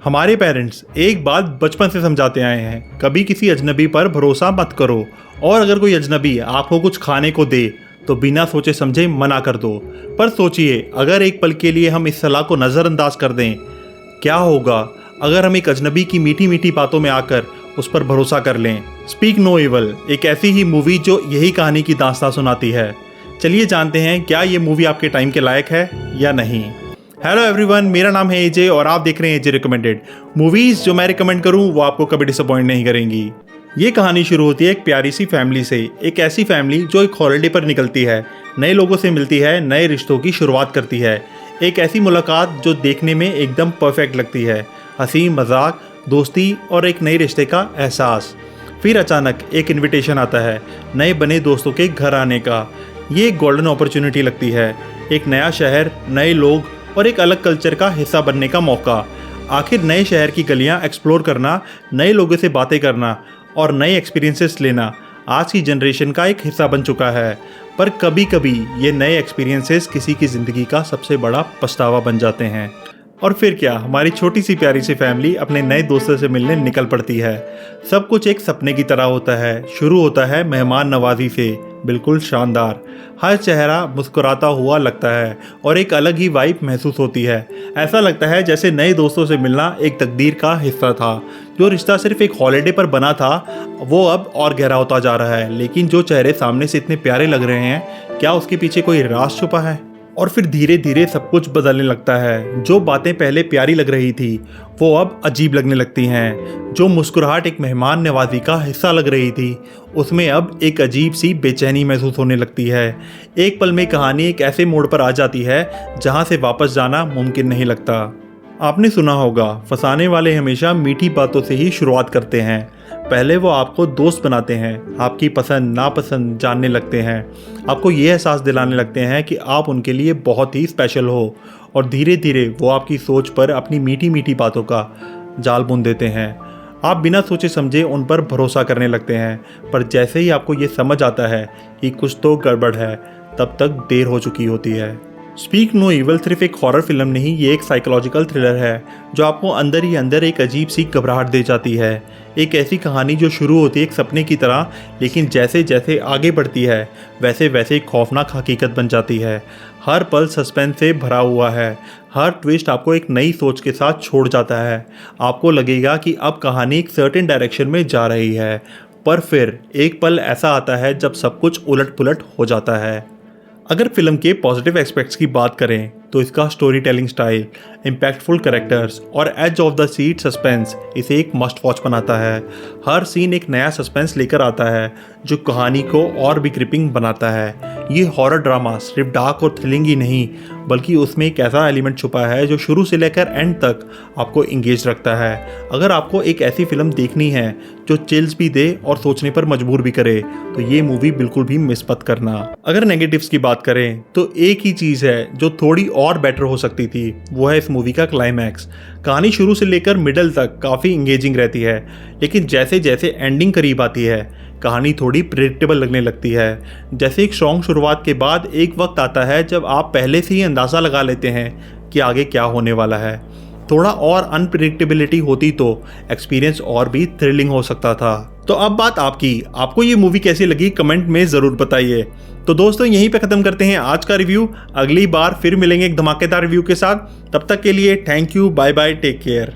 हमारे पेरेंट्स एक बात बचपन से समझाते आए हैं, कभी किसी अजनबी पर भरोसा मत करो। और अगर कोई अजनबी आपको कुछ खाने को दे तो बिना सोचे समझे मना कर दो। पर सोचिए, अगर एक पल के लिए हम इस सलाह को नज़रअंदाज कर दें, क्या होगा अगर हम एक अजनबी की मीठी मीठी बातों में आकर उस पर भरोसा कर लें। स्पीक नो इवल एक ऐसी ही मूवी जो यही कहानी की दास्तां सुनाती है। चलिए जानते हैं क्या ये मूवी आपके टाइम के लायक है या नहीं। हेलो एवरीवन, मेरा नाम है एजे और आप देख रहे हैं एजे रिकमेंडेड। मूवीज़ जो मैं रिकमेंड करूं वो आपको कभी डिसअपॉइंट नहीं करेंगी। ये कहानी शुरू होती है एक प्यारी सी फैमिली से। एक ऐसी फैमिली जो एक हॉलिडे पर निकलती है, नए लोगों से मिलती है, नए रिश्तों की शुरुआत करती है। एक ऐसी मुलाकात जो देखने में एकदम परफेक्ट लगती है, हंसी मजाक, दोस्ती और एक नए रिश्ते का एहसास। फिर अचानक एक इनविटेशन आता है नए बने दोस्तों के घर आने का। ये एक गोल्डन अपॉर्चुनिटी लगती है, एक नया शहर, नए लोग और एक अलग कल्चर का हिस्सा बनने का मौका। आखिर नए शहर की गलियां एक्सप्लोर करना, नए लोगों से बातें करना और नए एक्सपीरियंसेस लेना आज की जनरेशन का एक हिस्सा बन चुका है। पर कभी कभी ये नए एक्सपीरियंसेस किसी की ज़िंदगी का सबसे बड़ा पछतावा बन जाते हैं। और फिर क्या, हमारी छोटी सी प्यारी सी फैमिली अपने नए दोस्तों से मिलने निकल पड़ती है। सब कुछ एक सपने की तरह होता है। शुरू होता है मेहमान नवाजी से, बिल्कुल शानदार। हर चेहरा मुस्कुराता हुआ लगता है और एक अलग ही वाइब महसूस होती है। ऐसा लगता है जैसे नए दोस्तों से मिलना एक तकदीर का हिस्सा था। जो रिश्ता सिर्फ एक हॉलिडे पर बना था वो अब और गहरा होता जा रहा है। लेकिन जो चेहरे सामने से इतने प्यारे लग रहे हैं, क्या उसके पीछे कोई राज छुपा है? और फिर धीरे धीरे सब कुछ बदलने लगता है। जो बातें पहले प्यारी लग रही थी वो अब अजीब लगने लगती हैं। जो मुस्कुराहट एक मेहमान नवाजी का हिस्सा लग रही थी उसमें अब एक अजीब सी बेचैनी महसूस होने लगती है। एक पल में कहानी एक ऐसे मोड़ पर आ जाती है जहां से वापस जाना मुमकिन नहीं लगता। आपने सुना होगा, फंसाने वाले हमेशा मीठी बातों से ही शुरुआत करते हैं। पहले वो आपको दोस्त बनाते हैं, आपकी पसंद नापसंद जानने लगते हैं, आपको ये एहसास दिलाने लगते हैं कि आप उनके लिए बहुत ही स्पेशल हो। और धीरे धीरे वो आपकी सोच पर अपनी मीठी मीठी बातों का जाल बुन देते हैं। आप बिना सोचे समझे उन पर भरोसा करने लगते हैं। पर जैसे ही आपको ये समझ आता है कि कुछ तो गड़बड़ है, तब तक देर हो चुकी होती है। स्पीक नो इवल सिर्फ एक हॉरर फिल्म नहीं, ये एक साइकोलॉजिकल थ्रिलर है जो आपको अंदर ही अंदर एक अजीब सी घबराहट दे जाती है। एक ऐसी कहानी जो शुरू होती है एक सपने की तरह, लेकिन जैसे जैसे आगे बढ़ती है वैसे वैसे एक खौफनाक हकीकत बन जाती है। हर पल सस्पेंस से भरा हुआ है, हर ट्विस्ट आपको एक नई सोच के साथ छोड़ जाता है। आपको लगेगा कि अब कहानी एक सर्टेन डायरेक्शन में जा रही है, पर फिर एक पल ऐसा आता है जब सब कुछ उलट पुलट हो जाता है। अगर फिल्म के पॉजिटिव एस्पेक्ट्स की बात करें तो इसका story telling style, impactful characters और edge of the seat suspense इसे एक मस्ट वॉच बनाता है। हर सीन एक नया सस्पेंस लेकर आता है जो कहानी को और भी ग्रिपिंग बनाता है। ये हॉरर ड्रामा सिर्फ डार्क और थ्रिलिंग ही नहीं, बल्कि उसमें एक ऐसा एलिमेंट छुपा है जो शुरू से लेकर एंड तक आपको इंगेज रखता है। अगर आपको एक ऐसी फिल्म देखनी है जो चिल्स भी दे और सोचने पर मजबूर भी करे तो ये मूवी बिल्कुल भी मिस मत करना। अगर नेगेटिव्स की बात करें तो एक ही चीज़ है जो थोड़ी और बेटर हो सकती थी, वो है इस मूवी का क्लाइमैक्स। कहानी शुरू से लेकर मिडल तक काफ़ी इंगेजिंग रहती है, लेकिन जैसे जैसे एंडिंग करीब आती है कहानी थोड़ी प्रेडिक्टेबल लगने लगती है। जैसे एक स्ट्रॉन्ग शुरुआत के बाद एक वक्त आता है जब आप पहले से ही अंदाज़ा लगा लेते हैं कि आगे क्या होने वाला है। थोड़ा और अनप्रेडिक्टेबिलिटी होती तो एक्सपीरियंस और भी थ्रिलिंग हो सकता था। तो अब बात आपकी, आपको ये मूवी कैसी लगी कमेंट में ज़रूर बताइए। तो दोस्तों यहीं पे ख़त्म करते हैं आज का रिव्यू। अगली बार फिर मिलेंगे एक धमाकेदार रिव्यू के साथ। तब तक के लिए thank you, bye bye, take care.